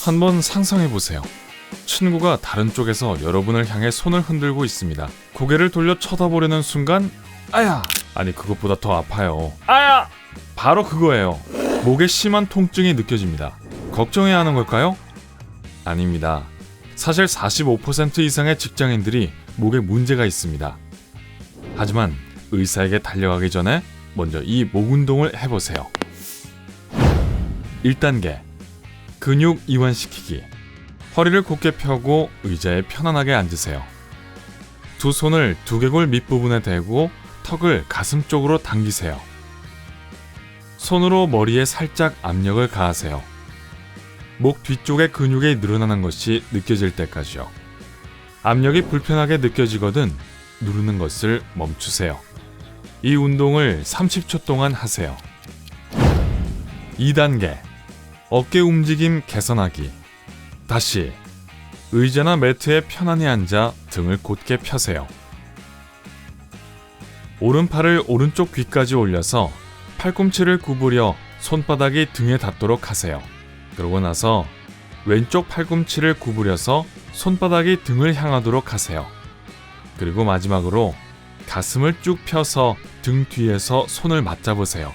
한번 상상해 보세요. 친구가 다른 쪽에서 여러분을 향해 손을 흔들고 있습니다. 고개를 돌려 쳐다보려는 순간 아야! 아니 그것보다 더 아파요. 아야! 바로 그거예요. 목에 심한 통증이 느껴집니다. 걱정해야 하는 걸까요? 아닙니다. 사실 45% 이상의 직장인들이 목에 문제가 있습니다. 하지만 의사에게 달려가기 전에 먼저 이 목 운동을 해보세요. 1단계 근육 이완시키기. 허리를 곧게 펴고 의자에 편안하게 앉으세요. 두 손을 두개골 밑부분에 대고 턱을 가슴 쪽으로 당기세요. 손으로 머리에 살짝 압력을 가하세요. 목 뒤쪽의 근육이 늘어나는 것이 느껴질 때까지요. 압력이 불편하게 느껴지거든 누르는 것을 멈추세요. 이 운동을 30초 동안 하세요. 2단계 어깨 움직임 개선하기. 다시 의자나 매트에 편안히 앉아 등을 곧게 펴세요. 오른팔을 오른쪽 귀까지 올려서 팔꿈치를 구부려 손바닥이 등에 닿도록 하세요. 그러고 나서 왼쪽 팔꿈치를 구부려서 손바닥이 등을 향하도록 하세요. 그리고 마지막으로 가슴을 쭉 펴서 등 뒤에서 손을 맞잡으세요.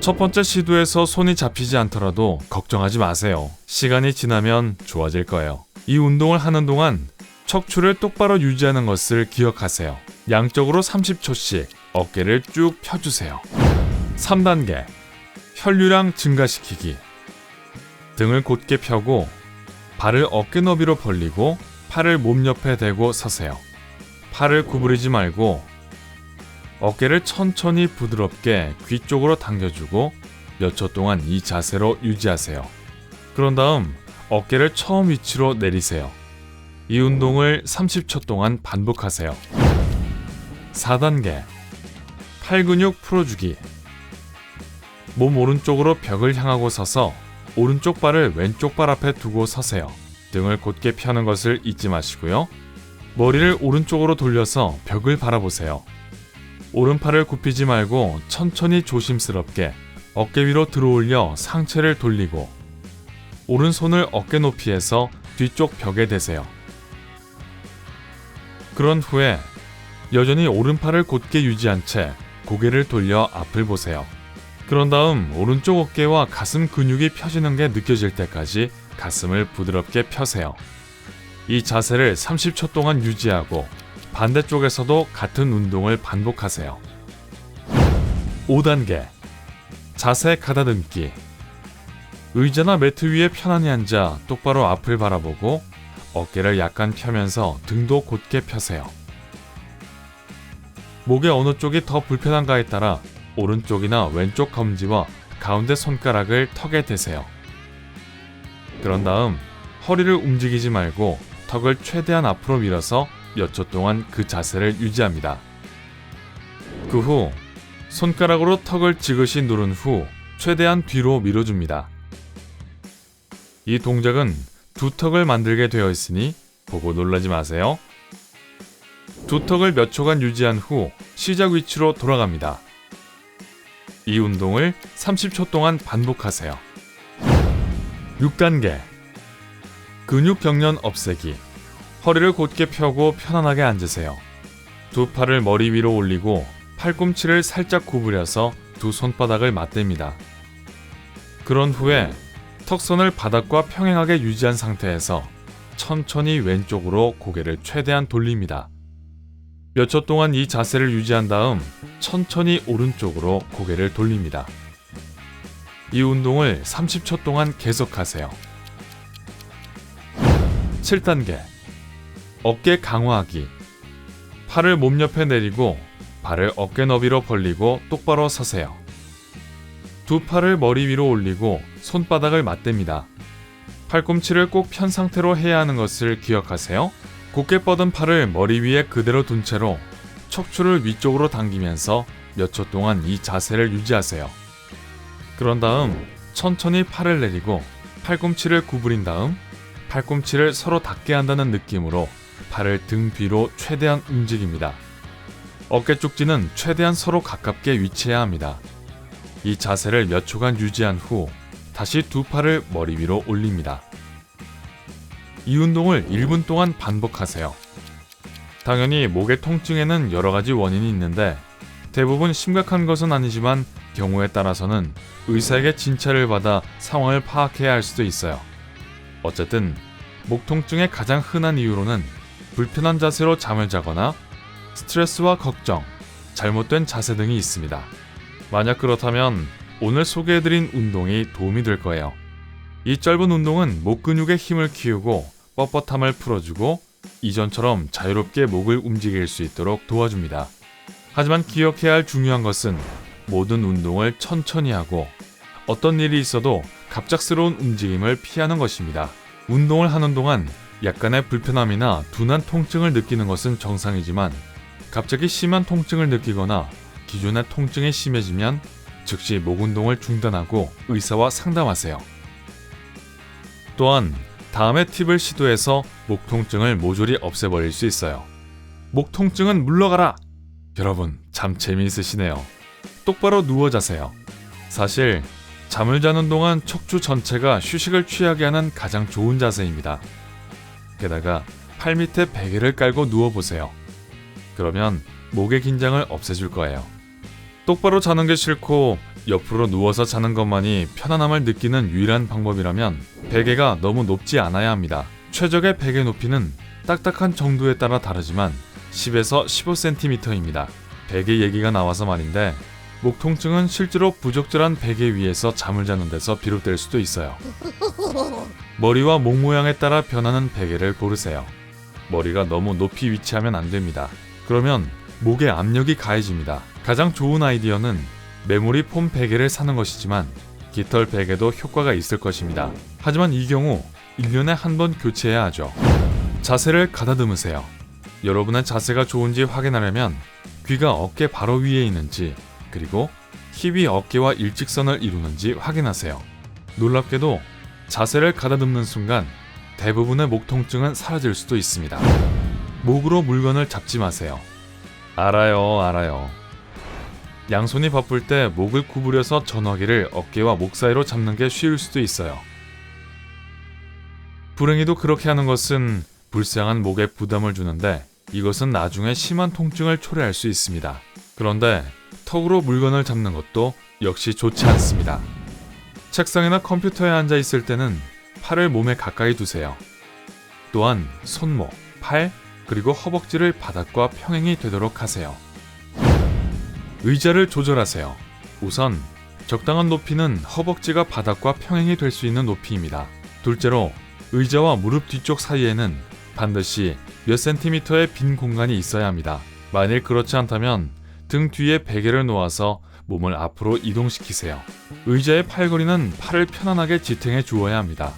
첫 번째 시도에서 손이 잡히지 않더라도 걱정하지 마세요. 시간이 지나면 좋아질 거예요. 이 운동을 하는 동안 척추를 똑바로 유지하는 것을 기억하세요. 양쪽으로 30초씩 어깨를 쭉 펴주세요. 3단계 혈류량 증가시키기. 등을 곧게 펴고 발을 어깨 너비로 벌리고 팔을 몸 옆에 대고 서세요. 팔을 구부리지 말고 어깨를 천천히 부드럽게 귀 쪽으로 당겨주고 몇 초 동안 이 자세로 유지하세요. 그런 다음 어깨를 처음 위치로 내리세요. 이 운동을 30초 동안 반복하세요. 4단계 팔 근육 풀어주기. 몸 오른쪽으로 벽을 향하고 서서 오른쪽 발을 왼쪽 발 앞에 두고 서세요. 등을 곧게 펴는 것을 잊지 마시고요. 머리를 오른쪽으로 돌려서 벽을 바라보세요. 오른팔을 굽히지 말고 천천히 조심스럽게 어깨 위로 들어올려 상체를 돌리고 오른손을 어깨 높이에서 뒤쪽 벽에 대세요. 그런 후에 여전히 오른팔을 곧게 유지한 채 고개를 돌려 앞을 보세요. 그런 다음 오른쪽 어깨와 가슴 근육이 펴지는 게 느껴질 때까지 가슴을 부드럽게 펴세요. 이 자세를 30초 동안 유지하고 반대쪽에서도 같은 운동을 반복하세요. 5단계 자세 가다듬기. 의자나 매트 위에 편안히 앉아 똑바로 앞을 바라보고 어깨를 약간 펴면서 등도 곧게 펴세요. 목의 어느 쪽이 더 불편한가에 따라 오른쪽이나 왼쪽 검지와 가운데 손가락을 턱에 대세요. 그런 다음 허리를 움직이지 말고 턱을 최대한 앞으로 밀어서 몇 초 동안 그 자세를 유지합니다. 그 후 손가락으로 턱을 지그시 누른 후 최대한 뒤로 밀어줍니다. 이 동작은 두 턱을 만들게 되어 있으니 보고 놀라지 마세요. 두 턱을 몇 초간 유지한 후 시작 위치로 돌아갑니다. 이 운동을 30초 동안 반복하세요. 6단계 근육 경련 없애기. 허리를 곧게 펴고 편안하게 앉으세요. 두 팔을 머리 위로 올리고 팔꿈치를 살짝 구부려서 두 손바닥을 맞댑니다. 그런 후에 턱선을 바닥과 평행하게 유지한 상태에서 천천히 왼쪽으로 고개를 최대한 돌립니다. 몇 초 동안 이 자세를 유지한 다음 천천히 오른쪽으로 고개를 돌립니다. 이 운동을 30초 동안 계속하세요. 7단계 어깨 강화하기. 팔을 몸 옆에 내리고 발을 어깨 너비로 벌리고 똑바로 서세요. 두 팔을 머리 위로 올리고 손바닥을 맞댑니다. 팔꿈치를 꼭 편 상태로 해야 하는 것을 기억하세요. 곧게 뻗은 팔을 머리 위에 그대로 둔 채로 척추를 위쪽으로 당기면서 몇 초 동안 이 자세를 유지하세요. 그런 다음 천천히 팔을 내리고 팔꿈치를 구부린 다음 팔꿈치를 서로 닿게 한다는 느낌으로 팔을 등 뒤로 최대한 움직입니다. 어깨 쪽지는 최대한 서로 가깝게 위치해야 합니다. 이 자세를 몇 초간 유지한 후 다시 두 팔을 머리 위로 올립니다. 이 운동을 1분 동안 반복하세요. 당연히 목의 통증에는 여러 가지 원인이 있는데 대부분 심각한 것은 아니지만 경우에 따라서는 의사에게 진찰을 받아 상황을 파악해야 할 수도 있어요. 어쨌든 목 통증의 가장 흔한 이유로는 불편한 자세로 잠을 자거나 스트레스와 걱정, 잘못된 자세 등이 있습니다. 만약 그렇다면 오늘 소개해드린 운동이 도움이 될 거예요. 이 짧은 운동은 목 근육의 힘을 키우고 뻣뻣함을 풀어주고 이전처럼 자유롭게 목을 움직일 수 있도록 도와줍니다. 하지만 기억해야 할 중요한 것은 모든 운동을 천천히 하고 어떤 일이 있어도 갑작스러운 움직임을 피하는 것입니다. 운동을 하는 동안 약간의 불편함이나 둔한 통증을 느끼는 것은 정상이지만 갑자기 심한 통증을 느끼거나 기존의 통증이 심해지면 즉시 목 운동을 중단하고 의사와 상담하세요. 또한 다음의 팁을 시도해서 목 통증을 모조리 없애버릴 수 있어요. 목 통증은 물러가라! 여러분, 참 재미있으시네요. 똑바로 누워 자세요. 사실 잠을 자는 동안 척추 전체가 휴식을 취하게 하는 가장 좋은 자세입니다. 게다가 팔 밑에 베개를 깔고 누워보세요. 그러면 목의 긴장을 없애줄 거예요. 똑바로 자는 게 싫고 옆으로 누워서 자는 것만이 편안함을 느끼는 유일한 방법이라면 베개가 너무 높지 않아야 합니다. 최적의 베개 높이는 딱딱한 정도에 따라 다르지만 10에서 15cm입니다. 베개 얘기가 나와서 말인데 목 통증은 실제로 부적절한 베개 위에서 잠을 자는 데서 비롯될 수도 있어요. 머리와 목 모양에 따라 변하는 베개를 고르세요. 머리가 너무 높이 위치하면 안 됩니다. 그러면 목에 압력이 가해집니다. 가장 좋은 아이디어는 메모리 폼 베개를 사는 것이지만 깃털 베개도 효과가 있을 것입니다. 하지만 이 경우 1년에 한 번 교체해야 하죠. 자세를 가다듬으세요. 여러분의 자세가 좋은지 확인하려면 귀가 어깨 바로 위에 있는지 그리고 힙이 어깨와 일직선을 이루는지 확인하세요. 놀랍게도 자세를 가다듬는 순간 대부분의 목 통증은 사라질 수도 있습니다. 목으로 물건을 잡지 마세요. 알아요. 양손이 바쁠 때 목을 구부려서 전화기를 어깨와 목 사이로 잡는 게 쉬울 수도 있어요. 불행히도 그렇게 하는 것은 불쌍한 목에 부담을 주는데 이것은 나중에 심한 통증을 초래할 수 있습니다. 그런데 턱으로 물건을 잡는 것도 역시 좋지 않습니다. 책상이나 컴퓨터에 앉아 있을 때는 팔을 몸에 가까이 두세요. 또한 손목, 팔, 그리고 허벅지를 바닥과 평행이 되도록 하세요. 의자를 조절하세요. 우선 적당한 높이는 허벅지가 바닥과 평행이 될 수 있는 높이입니다. 둘째로 의자와 무릎 뒤쪽 사이에는 반드시 몇 센티미터의 빈 공간이 있어야 합니다. 만일 그렇지 않다면 등 뒤에 베개를 놓아서 몸을 앞으로 이동시키세요. 의자의 팔걸이는 팔을 편안하게 지탱해 주어야 합니다.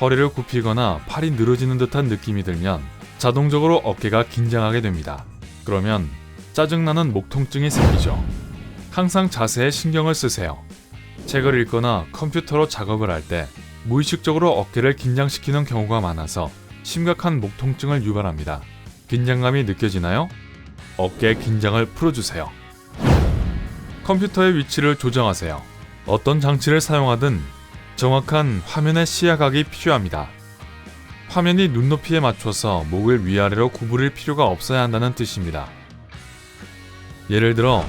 허리를 굽히거나 팔이 늘어지는 듯한 느낌이 들면 자동적으로 어깨가 긴장하게 됩니다. 그러면 짜증나는 목 통증이 생기죠. 항상 자세에 신경을 쓰세요. 책을 읽거나 컴퓨터로 작업을 할 때 무의식적으로 어깨를 긴장시키는 경우가 많아서 심각한 목 통증을 유발합니다. 긴장감이 느껴지나요? 어깨 긴장을 풀어주세요. 컴퓨터의 위치를 조정하세요. 어떤 장치를 사용하든 정확한 화면의 시야각이 필요합니다. 화면이 눈높이에 맞춰서 목을 위아래로 구부릴 필요가 없어야 한다는 뜻입니다. 예를 들어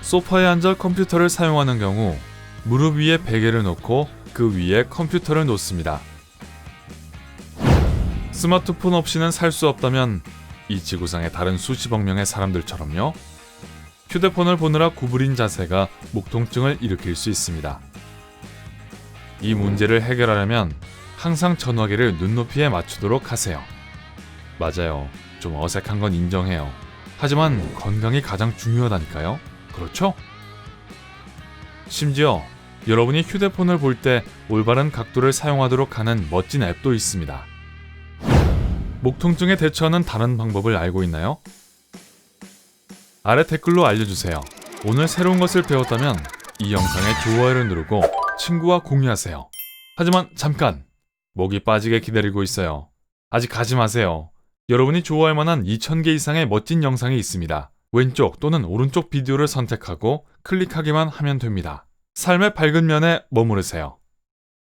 소파에 앉아 컴퓨터를 사용하는 경우 무릎 위에 베개를 놓고 그 위에 컴퓨터를 놓습니다. 스마트폰 없이는 살 수 없다면 이 지구상의 다른 수십억 명의 사람들처럼요. 휴대폰을 보느라 구부린 자세가 목 통증을 일으킬 수 있습니다. 이 문제를 해결하려면 항상 전화기를 눈높이에 맞추도록 하세요. 맞아요. 좀 어색한 건 인정해요. 하지만 건강이 가장 중요하다니까요. 그렇죠? 심지어 여러분이 휴대폰을 볼 때 올바른 각도를 사용하도록 하는 멋진 앱도 있습니다. 목 통증에 대처하는 다른 방법을 알고 있나요? 아래 댓글로 알려주세요. 오늘 새로운 것을 배웠다면 이 영상에 좋아요를 누르고 친구와 공유하세요. 하지만 잠깐! 목이 빠지게 기다리고 있어요. 아직 가지 마세요. 여러분이 좋아할 만한 2000개 이상의 멋진 영상이 있습니다. 왼쪽 또는 오른쪽 비디오를 선택하고 클릭하기만 하면 됩니다. 삶의 밝은 면에 머무르세요.